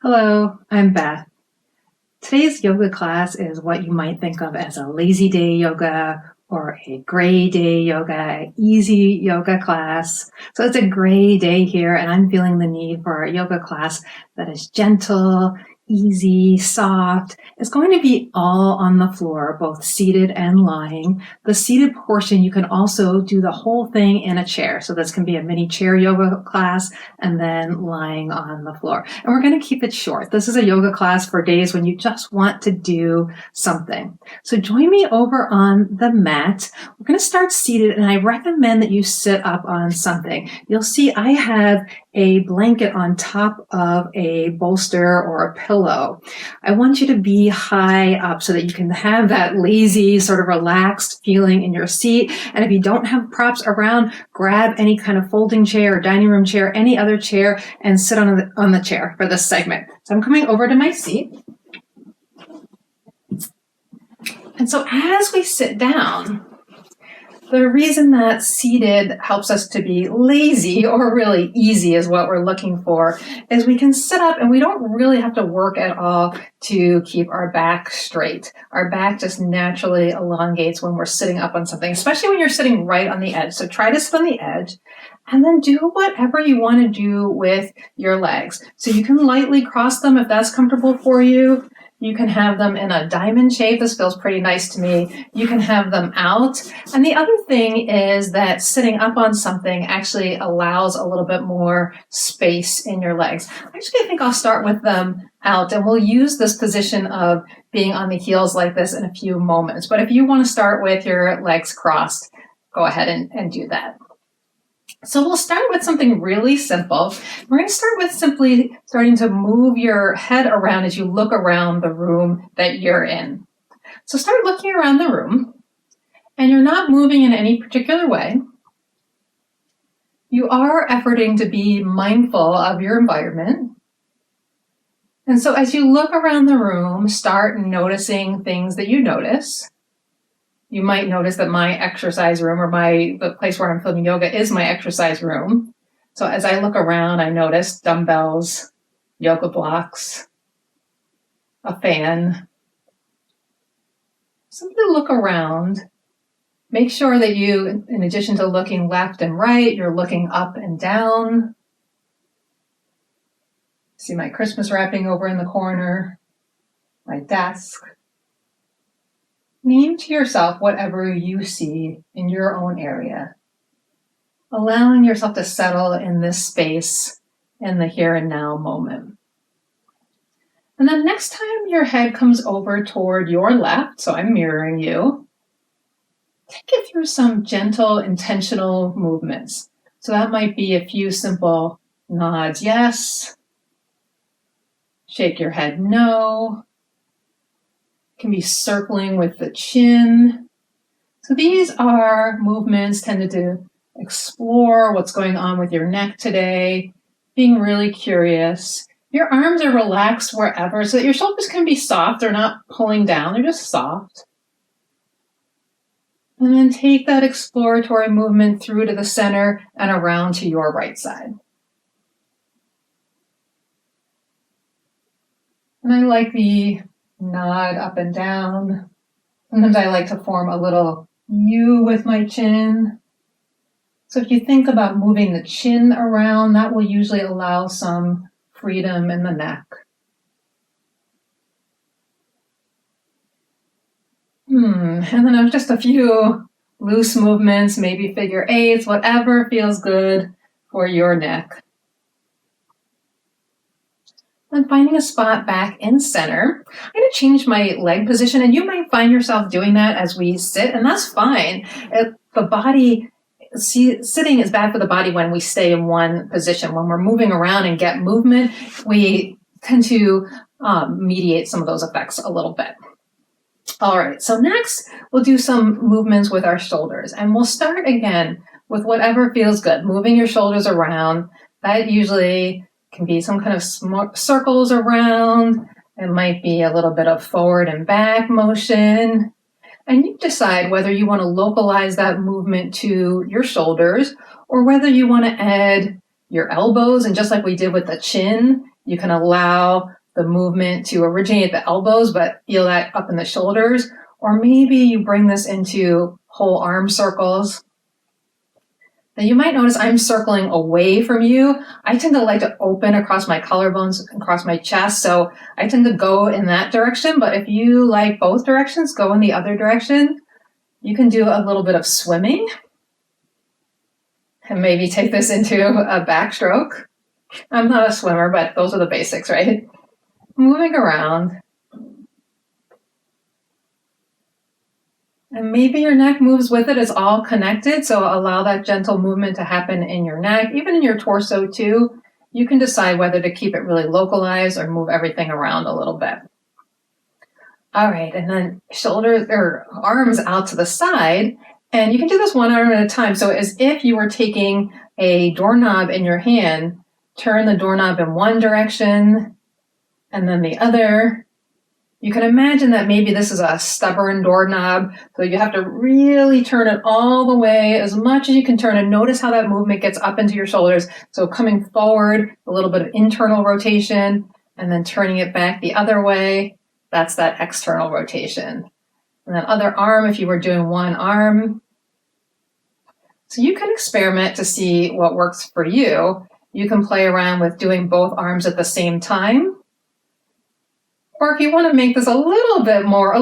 Hello, I'm Beth. Today's yoga class is what you might think of as a lazy day yoga or a gray day yoga, easy yoga class. So it's a gray day here, and I'm feeling the need for a yoga class that is gentle, easy, soft. It's going to be all on the floor, both seated and lying. The seated portion, you can also do the whole thing in a chair. So this can be a mini chair yoga class and then lying on the floor. And we're going to keep it short. This is a yoga class for days when you just want to do something. So join me over on the mat. We're going to start seated, and I recommend that you sit up on something. You'll see I have a blanket on top of a bolster or a pillow. I want you to be high up so that you can have that lazy, sort of relaxed feeling in your seat. And if you don't have props around, grab any kind of folding chair or dining room chair, any other chair, and sit on the chair for this segment. So I'm coming over to my seat. And so as we sit down, the reason that seated helps us to be lazy or really easy is what we're looking for, is we can sit up and we don't really have to work at all to keep our back straight. Our back just naturally elongates when we're sitting up on something, especially when you're sitting right on the edge. So try to sit on the edge and then do whatever you want to do with your legs. So you can lightly cross them if that's comfortable for you. You can have them in a diamond shape. This feels pretty nice to me. You can have them out. And the other thing is that sitting up on something actually allows a little bit more space in your legs. Actually, I think I'll start with them out, and we'll use this position of being on the heels like this in a few moments. But if you want to start with your legs crossed, go ahead and do that. So we'll start with something really simple. We're going to start with simply starting to move your head around as you look around the room that you're in. So start looking around the room, and you're not moving in any particular way. You are efforting to be mindful of your environment. And so as you look around the room, start noticing things that you notice. You might notice that my exercise room, or the place where I'm filming yoga, is my exercise room. So as I look around, I notice dumbbells, yoga blocks, a fan. Simply look around. Make sure that you, in addition to looking left and right, you're looking up and down. See my Christmas wrapping over in the corner, my desk. Name to yourself whatever you see in your own area, allowing yourself to settle in this space in the here and now moment. And then next time your head comes over toward your left, so I'm mirroring you, take it through some gentle, intentional movements. So that might be a few simple nods, yes, shake your head, no. Can be circling with the chin. So these are movements tended to explore what's going on with your neck today, being really curious. Your arms are relaxed wherever, so that your shoulders can be soft. They're not pulling down, they're just soft. And then take that exploratory movement through to the center and around to your right side. And I like the nod up and down. Sometimes I like to form a little U with my chin. So if you think about moving the chin around, that will usually allow some freedom in the neck. And then just a few loose movements, maybe figure eights, whatever feels good for your neck. And finding a spot back in center. I'm going to change my leg position, and you might find yourself doing that as we sit, and that's fine. Sitting is bad for the body when we stay in one position. When we're moving around and get movement, we tend to mediate some of those effects a little bit. All right, so next we'll do some movements with our shoulders, and we'll start again with whatever feels good. Moving your shoulders around, that usually can be some kind of circles around. It might be a little bit of forward and back motion. And you decide whether you want to localize that movement to your shoulders or whether you want to add your elbows. And just like we did with the chin, You can allow the movement to originate at the elbows, but feel that up in the shoulders. Or maybe you bring this into whole arm circles. Now you might notice I'm circling away from you. I tend to like to open across my collarbones, across my chest, so I tend to go in that direction. But if you like both directions, go in the other direction. You can do a little bit of swimming and maybe take this into a backstroke. I'm not a swimmer, but those are the basics, right? Moving around. And maybe your neck moves with it. It's all connected, so allow that gentle movement to happen in your neck, even in your torso too. You can decide whether to keep it really localized or move everything around a little bit. All right, and then shoulders or arms out to the side, and you can do this one arm at a time. So as if you were taking a doorknob in your hand, turn the doorknob in one direction and then the other. You can imagine that maybe this is a stubborn doorknob, so you have to really turn it all the way as much as you can turn, and notice how that movement gets up into your shoulders. So coming forward, a little bit of internal rotation, and then turning it back the other way. That's that external rotation. And then other arm, if you were doing one arm. So you can experiment to see what works for you. You can play around with doing both arms at the same time. Or if you want to make this a little bit more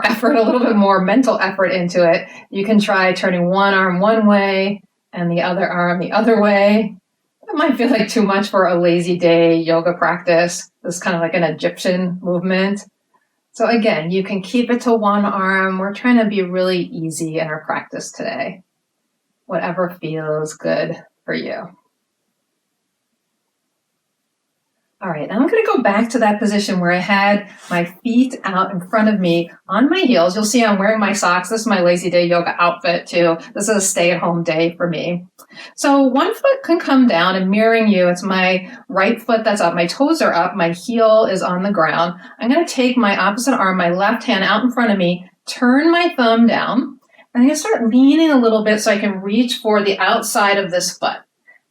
effort, a little bit more mental effort into it, you can try turning one arm one way and the other arm the other way. It might feel like too much for a lazy day yoga practice. This is kind of like an Egyptian movement. So again, you can keep it to one arm. We're trying to be really easy in our practice today. Whatever feels good for you. All right, I'm going to go back to that position where I had my feet out in front of me on my heels. You'll see I'm wearing my socks. This is my lazy day yoga outfit too. This is a stay-at-home day for me. So one foot can come down and mirroring you. It's my right foot that's up. My toes are up. My heel is on the ground. I'm going to take my opposite arm, my left hand out in front of me, turn my thumb down, and I'm going to start leaning a little bit so I can reach for the outside of this foot.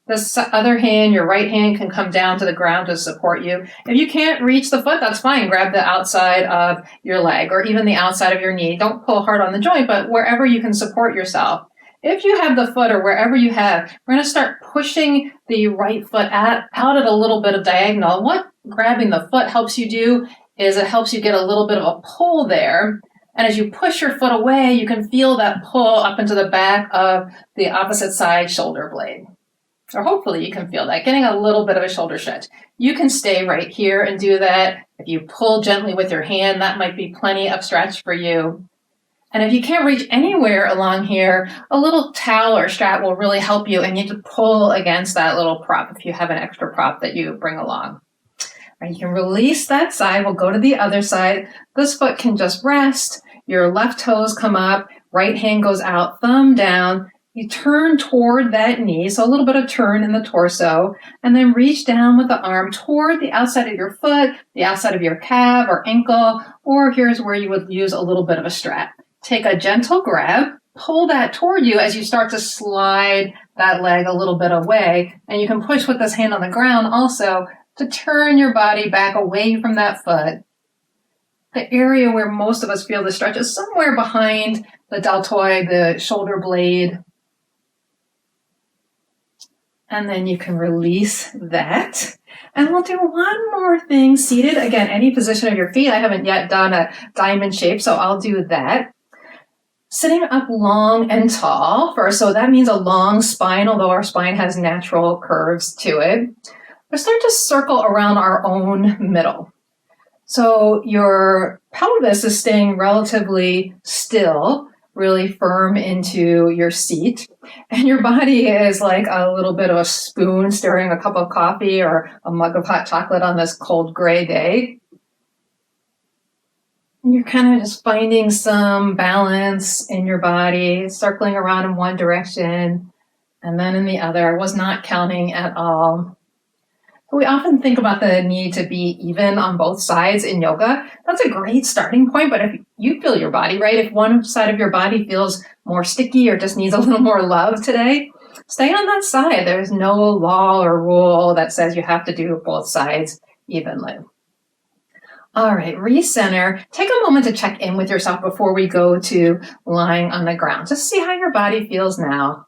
This other hand, your right hand, can come down to the ground to support you. If you can't reach the foot, that's fine. Grab the outside of your leg or even the outside of your knee. Don't pull hard on the joint, but wherever you can support yourself. If you have the foot or wherever you have, we're going to start pushing the right foot out at a little bit of diagonal. What grabbing the foot helps you do is it helps you get a little bit of a pull there. And as you push your foot away, you can feel that pull up into the back of the opposite side shoulder blade. Or hopefully you can feel that, getting a little bit of a shoulder stretch. You can stay right here and do that. If you pull gently with your hand, that might be plenty of stretch for you. And if you can't reach anywhere along here, a little towel or strap will really help you, and you just pull against that little prop if you have an extra prop that you bring along. Right, you can release that side. We'll go to the other side. This foot can just rest. Your left toes come up, right hand goes out, thumb down. You turn toward that knee, so a little bit of turn in the torso, and then reach down with the arm toward the outside of your foot, the outside of your calf or ankle, or here's where you would use a little bit of a strap. Take a gentle grab, pull that toward you as you start to slide that leg a little bit away, and you can push with this hand on the ground also to turn your body back away from that foot. The area where most of us feel the stretch is somewhere behind the deltoid, the shoulder blade. And then you can release that. And we'll do one more thing seated. Again, any position of your feet. I haven't yet done a diamond shape, so I'll do that. Sitting up long and tall first. So that means a long spine, although our spine has natural curves to it. We'll start to circle around our own middle. So your pelvis is staying relatively still, really firm into your seat. And your body is like a little bit of a spoon stirring a cup of coffee or a mug of hot chocolate on this cold gray day. And you're kind of just finding some balance in your body, circling around in one direction and then in the other. I was not counting at all. We often think about the need to be even on both sides in yoga. That's a great starting point, but if you feel your body, right? If one side of your body feels more sticky or just needs a little more love today, stay on that side. There's no law or rule that says you have to do both sides. evenly. All right, recenter. Take a moment to check in with yourself before we go to lying on the ground. Just see how your body feels now.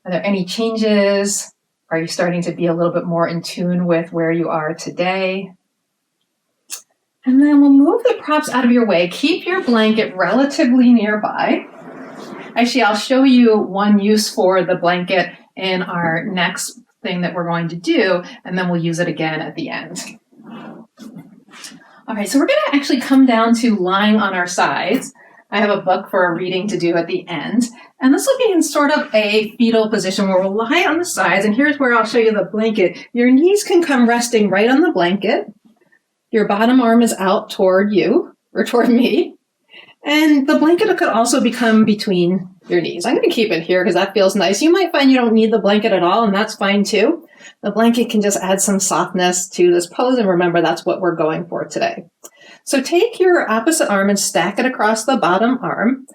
Are there any changes? Are you starting to be a little bit more in tune with where you are today? And then we'll move the props out of your way. Keep your blanket relatively nearby. Actually, I'll show you one use for the blanket in our next thing that we're going to do, and then we'll use it again at the end. All right, so we're going to actually come down to lying on our sides. I have a book for a reading to do at the end, and this will be in sort of a fetal position where we'll lie on the sides, and here's where I'll show you the blanket. Your knees can come resting right on the blanket. Your bottom arm is out toward you, or toward me, and the blanket could also become between your knees. I'm going to keep it here because that feels nice. You might find you don't need the blanket at all, and that's fine too. The blanket can just add some softness to this pose, and remember, that's what we're going for today. So take your opposite arm and stack it across the bottom arm.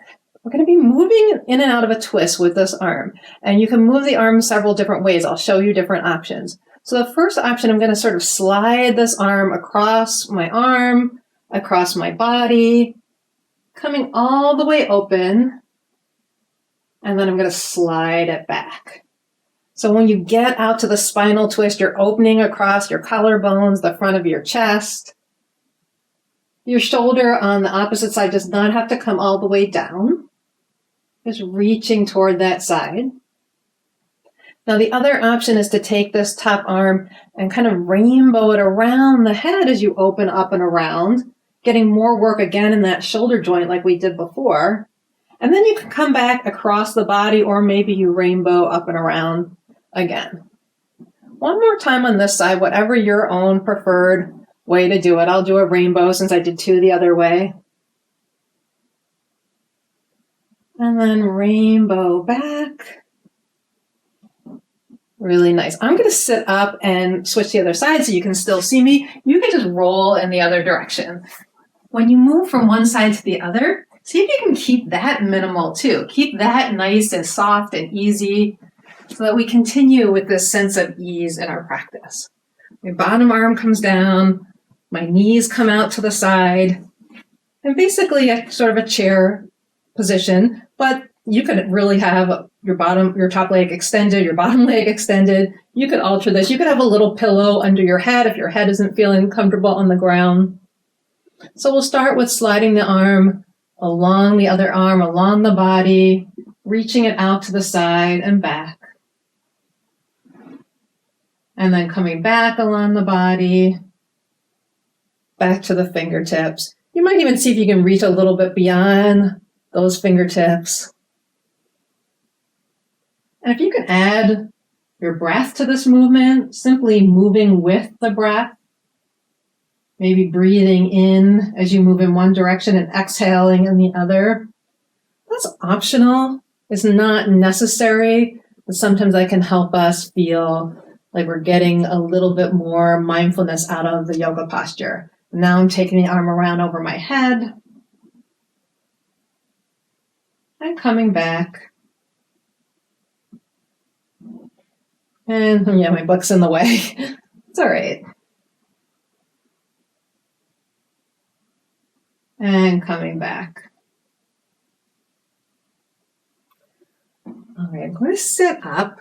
We're going to be moving in and out of a twist with this arm, and you can move the arm several different ways. I'll show you different options. So the first option, I'm going to sort of slide this arm, across my body, coming all the way open, and then I'm going to slide it back. So when you get out to the spinal twist, you're opening across your collarbones, the front of your chest. Your shoulder on the opposite side does not have to come all the way down. Just reaching toward that side. Now the other option is to take this top arm and kind of rainbow it around the head as you open up and around, getting more work again in that shoulder joint like we did before. And then you can come back across the body, or maybe you rainbow up and around again. One more time on this side, whatever your own preferred way to do it. I'll do a rainbow since I did two the other way. And then rainbow back. Really nice. I'm going to sit up and switch the other side so you can still see me. You can just roll in the other direction. When you move from one side to the other, see if you can keep that minimal too. Keep that nice and soft and easy so that we continue with this sense of ease in our practice. My bottom arm comes down, my knees come out to the side, and basically a sort of a chair position, but you could really have your top leg extended, your bottom leg extended. You could alter this. You could have a little pillow under your head if your head isn't feeling comfortable on the ground. So we'll start with sliding the arm along the other arm, along the body, reaching it out to the side and back. And then coming back along the body, back to the fingertips. You might even see if you can reach a little bit beyond those fingertips. And if you can add your breath to this movement, simply moving with the breath, maybe breathing in as you move in one direction and exhaling in the other. That's optional. It's not necessary, but sometimes that can help us feel like we're getting a little bit more mindfulness out of the yoga posture. Now I'm taking the arm around over my head and coming back. And yeah, my book's in the way. It's all right. And coming back. All right, I'm going to sit up.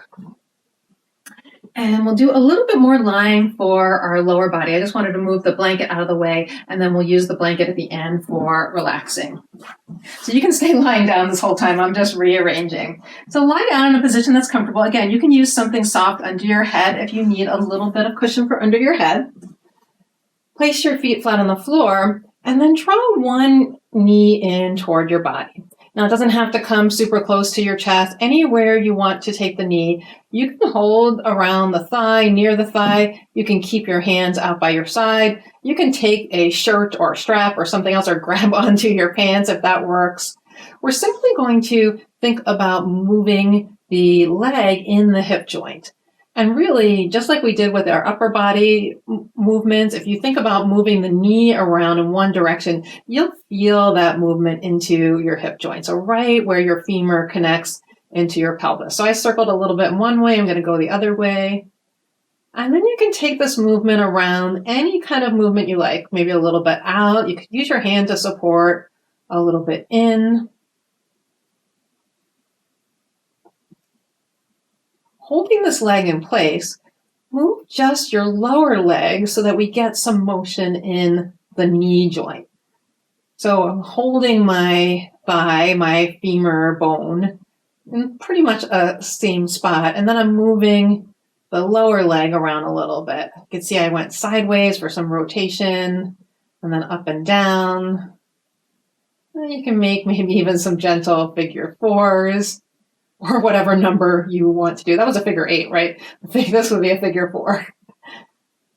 And we'll do a little bit more lying for our lower body. I just wanted to move the blanket out of the way, and then we'll use the blanket at the end for relaxing. So you can stay lying down this whole time. I'm just rearranging. So lie down in a position that's comfortable. Again, you can use something soft under your head if you need a little bit of cushion for under your head. Place your feet flat on the floor, and then draw one knee in toward your body. Now, it doesn't have to come super close to your chest. Anywhere you want to take the knee, you can hold around the thigh, near the thigh. You can keep your hands out by your side. You can take a shirt or a strap or something else or grab onto your pants if that works. We're simply going to think about moving the leg in the hip joint. And really, just like we did with our upper body movements, if you think about moving the knee around in one direction, you'll feel that movement into your hip joint. So right where your femur connects into your pelvis. So I circled a little bit in one way. I'm going to go the other way. And then you can take this movement around any kind of movement you like, maybe a little bit out. You could use your hand to support, a little bit in. Holding this leg in place, move just your lower leg so that we get some motion in the knee joint. So I'm holding my thigh, my femur bone, in pretty much a same spot. And then I'm moving the lower leg around a little bit. You can see I went sideways for some rotation and then up and down. And you can make maybe even some gentle figure fours or whatever number you want to do. That was a figure 8, right? I think this would be a figure 4.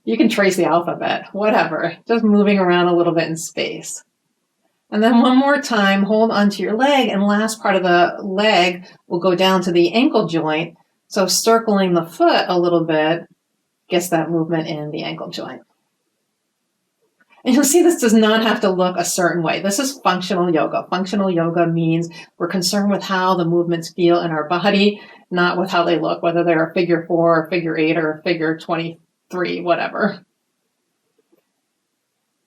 You can trace the alphabet, whatever. Just moving around a little bit in space. And then one more time, hold onto your leg, and last part of the leg will go down to the ankle joint. So circling the foot a little bit gets that movement in the ankle joint. And you'll see this does not have to look a certain way. This is functional yoga. Functional yoga means we're concerned with how the movements feel in our body, not with how they look, whether they're a figure 4, or figure 8, or figure 23, whatever.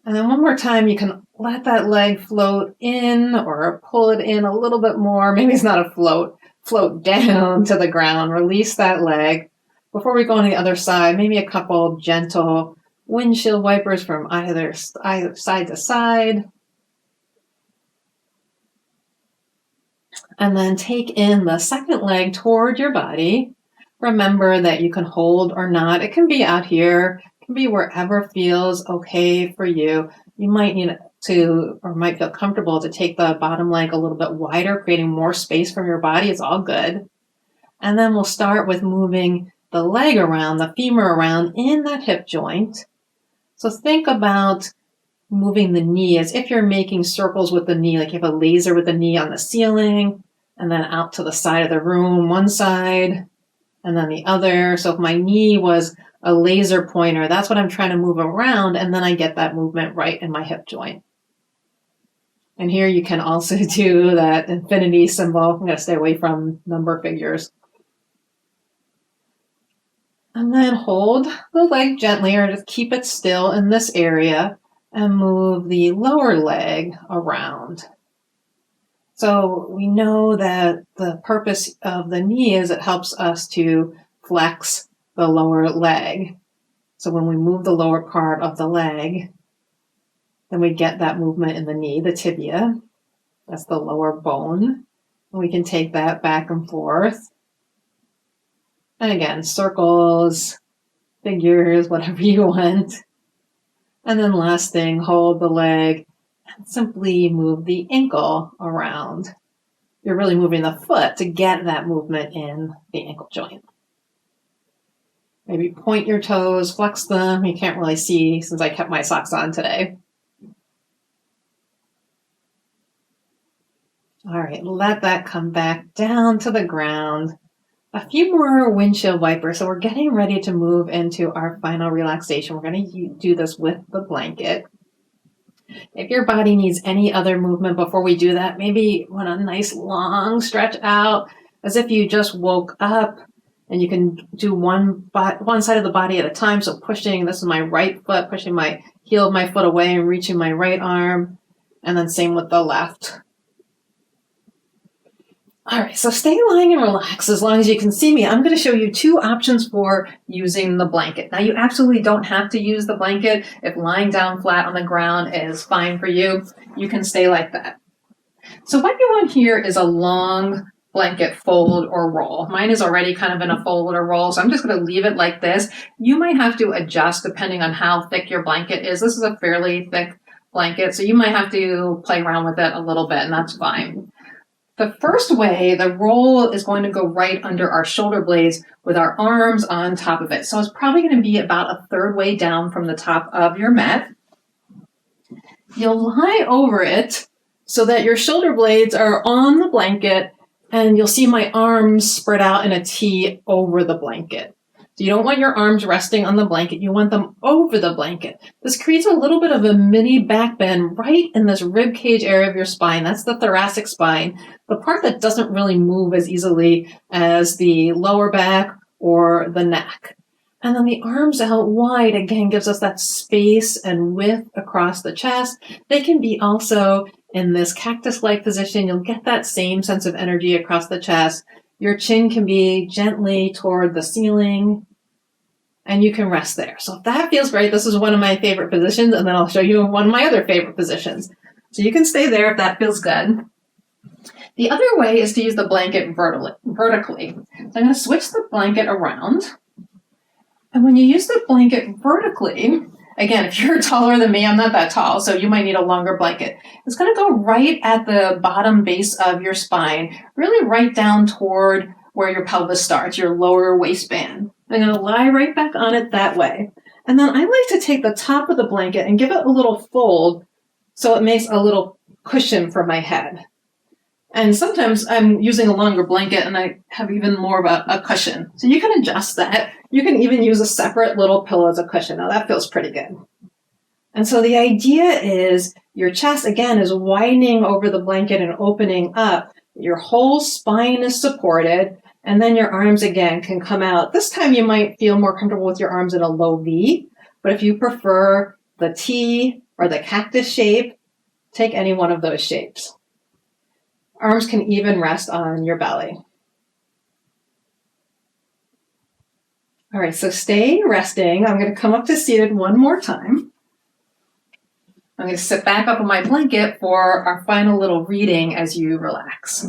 And then one more time, you can let that leg float in or pull it in a little bit more. Maybe it's not a float. Float down to the ground. Release that leg. Before we go on the other side, maybe a couple gentle windshield wipers from either side to side. And then take in the second leg toward your body. Remember that you can hold or not. It can be out here. It can be wherever feels okay for you. You might need to, or might feel comfortable to take the bottom leg a little bit wider, creating more space from your body. It's all good. And then we'll start with moving the leg around, the femur around in that hip joint. So think about moving the knee as if you're making circles with the knee, like you have a laser with the knee on the ceiling, and then out to the side of the room, one side, and then the other. So if my knee was a laser pointer, that's what I'm trying to move around, and then I get that movement right in my hip joint. And here you can also do that infinity symbol. I'm going to stay away from number figures. And then hold the leg gently, or just keep it still in this area, and move the lower leg around. So we know that the purpose of the knee is it helps us to flex the lower leg. So when we move the lower part of the leg, then we get that movement in the knee, the tibia. That's the lower bone. And we can take that back and forth. And again, circles, figures, whatever you want. And then last thing, hold the leg and simply move the ankle around. You're really moving the foot to get that movement in the ankle joint. Maybe point your toes, flex them. You can't really see since I kept my socks on today. All right, let that come back down to the ground. A few more windshield wipers. So we're getting ready to move into our final relaxation. We're going to do this with the blanket. If your body needs any other movement before we do that, maybe want a nice long stretch out as if you just woke up, and you can do one side of the body at a time. So pushing, this is my right foot, pushing my heel of my foot away and reaching my right arm. And then same with the left. All right, so stay lying and relax as long as you can see me. I'm going to show you 2 options for using the blanket. Now, you absolutely don't have to use the blanket. If lying down flat on the ground is fine for you, you can stay like that. So what you want here is a long blanket fold or roll. Mine is already kind of in a fold or roll, so I'm just going to leave it like this. You might have to adjust depending on how thick your blanket is. This is a fairly thick blanket, so you might have to play around with it a little bit, and that's fine. The first way, the roll is going to go right under our shoulder blades with our arms on top of it. So it's probably going to be about a third way down from the top of your mat. You'll lie over it so that your shoulder blades are on the blanket, and you'll see my arms spread out in a T over the blanket. So you don't want your arms resting on the blanket. You want them over the blanket. This creates a little bit of a mini back bend right in this rib cage area of your spine. That's the thoracic spine, the part that doesn't really move as easily as the lower back or the neck. And then the arms out wide, again, gives us that space and width across the chest. They can be also in this cactus-like position. You'll get that same sense of energy across the chest. Your chin can be gently toward the ceiling, and you can rest there. So if that feels great, this is one of my favorite positions, and then I'll show you one of my other favorite positions. So you can stay there if that feels good. The other way is to use the blanket vertically. So I'm going to switch the blanket around. And when you use the blanket vertically, again, if you're taller than me, I'm not that tall, so you might need a longer blanket. It's going to go right at the bottom base of your spine, really right down toward where your pelvis starts, your lower waistband. I'm going to lie right back on it that way. And then I like to take the top of the blanket and give it a little fold so it makes a little cushion for my head. And sometimes I'm using a longer blanket and I have even more of a cushion. So you can adjust that. You can even use a separate little pillow as a cushion. Now that feels pretty good. And so the idea is your chest, again, is widening over the blanket and opening up. Your whole spine is supported. And then your arms, again, can come out. This time you might feel more comfortable with your arms in a low V. But if you prefer the T or the cactus shape, take any one of those shapes. Arms can even rest on your belly. All right, so stay resting. I'm going to come up to seated one more time. I'm going to sit back up on my blanket for our final little reading as you relax.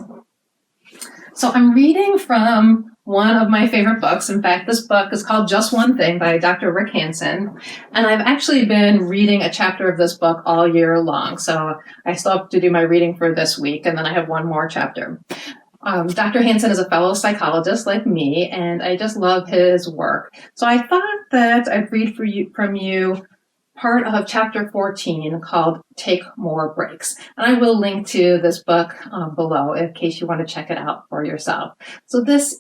So I'm reading from one of my favorite books. In fact, this book is called Just One Thing by Dr. Rick Hanson. And I've actually been reading a chapter of this book all year long. So I still have to do my reading for this week, and then I have one more chapter. Dr. Hanson is a fellow psychologist like me, and I just love his work. So I thought that I'd read from you part of chapter 14 called Take More Breaks. And I will link to this book below in case you want to check it out for yourself. So this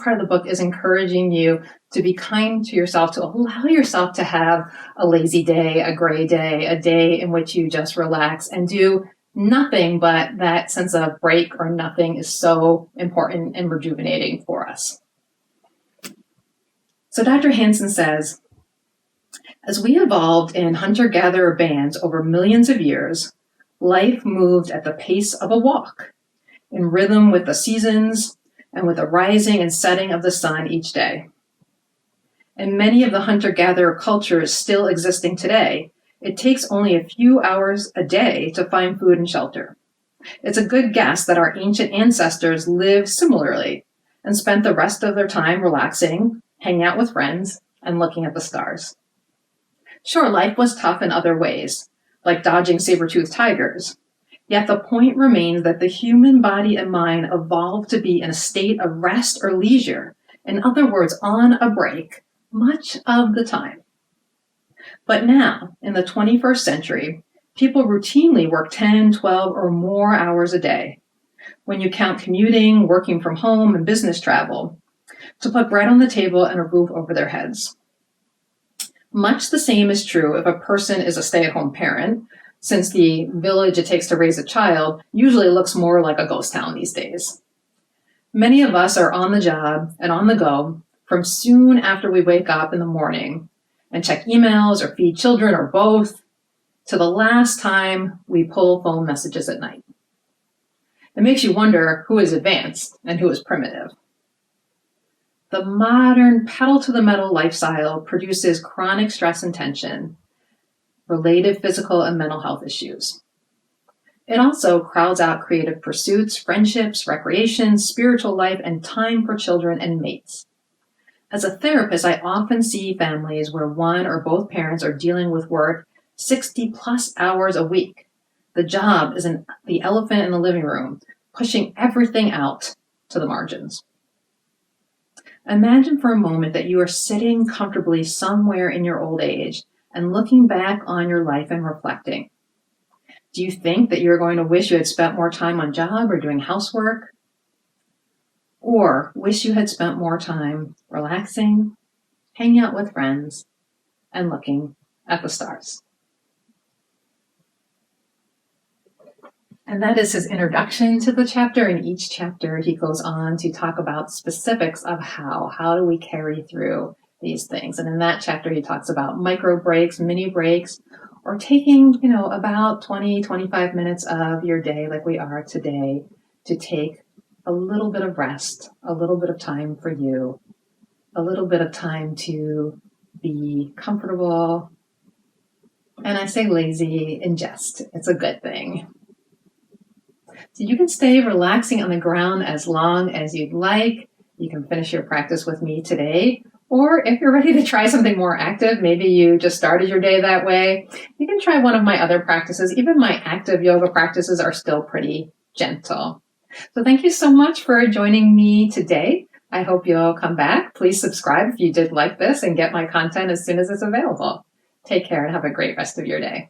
part of the book is encouraging you to be kind to yourself, to allow yourself to have a lazy day, a gray day, a day in which you just relax and do nothing, but that sense of break or nothing is so important and rejuvenating for us. So Dr. Hanson says, as we evolved in hunter-gatherer bands over millions of years, life moved at the pace of a walk, in rhythm with the seasons and with the rising and setting of the sun each day. In many of the hunter-gatherer cultures still existing today, it takes only a few hours a day to find food and shelter. It's a good guess that our ancient ancestors lived similarly and spent the rest of their time relaxing, hanging out with friends, and looking at the stars. Sure, life was tough in other ways, like dodging saber-toothed tigers. Yet the point remains that the human body and mind evolved to be in a state of rest or leisure, in other words, on a break, much of the time. But now, in the 21st century, people routinely work 10, 12, or more hours a day. When you count commuting, working from home, and business travel, to put bread on the table and a roof over their heads. Much the same is true if a person is a stay-at-home parent, since the village it takes to raise a child usually looks more like a ghost town these days. Many of us are on the job and on the go from soon after we wake up in the morning and check emails or feed children or both to the last time we pull phone messages at night. It makes you wonder who is advanced and who is primitive. The modern pedal-to-the-metal lifestyle produces chronic stress and tension, related physical and mental health issues. It also crowds out creative pursuits, friendships, recreation, spiritual life, and time for children and mates. As a therapist, I often see families where one or both parents are dealing with work 60-plus hours a week. The job is the elephant in the living room, pushing everything out to the margins. Imagine for a moment that you are sitting comfortably somewhere in your old age and looking back on your life and reflecting. Do you think that you're going to wish you had spent more time on job or doing housework? Or wish you had spent more time relaxing, hanging out with friends, and looking at the stars? And that is his introduction to the chapter. In each chapter, he goes on to talk about specifics of how do we carry through these things. And in that chapter, he talks about micro breaks, mini breaks, or taking, about 20, 25 minutes of your day, like we are today, to take a little bit of rest, a little bit of time for you, a little bit of time to be comfortable. And I say lazy in jest. It's a good thing. So you can stay relaxing on the ground as long as you'd like. You can finish your practice with me today. Or if you're ready to try something more active, maybe you just started your day that way, you can try one of my other practices. Even my active yoga practices are still pretty gentle. So thank you so much for joining me today. I hope you'll come back. Please subscribe if you did like this and get my content as soon as it's available. Take care and have a great rest of your day.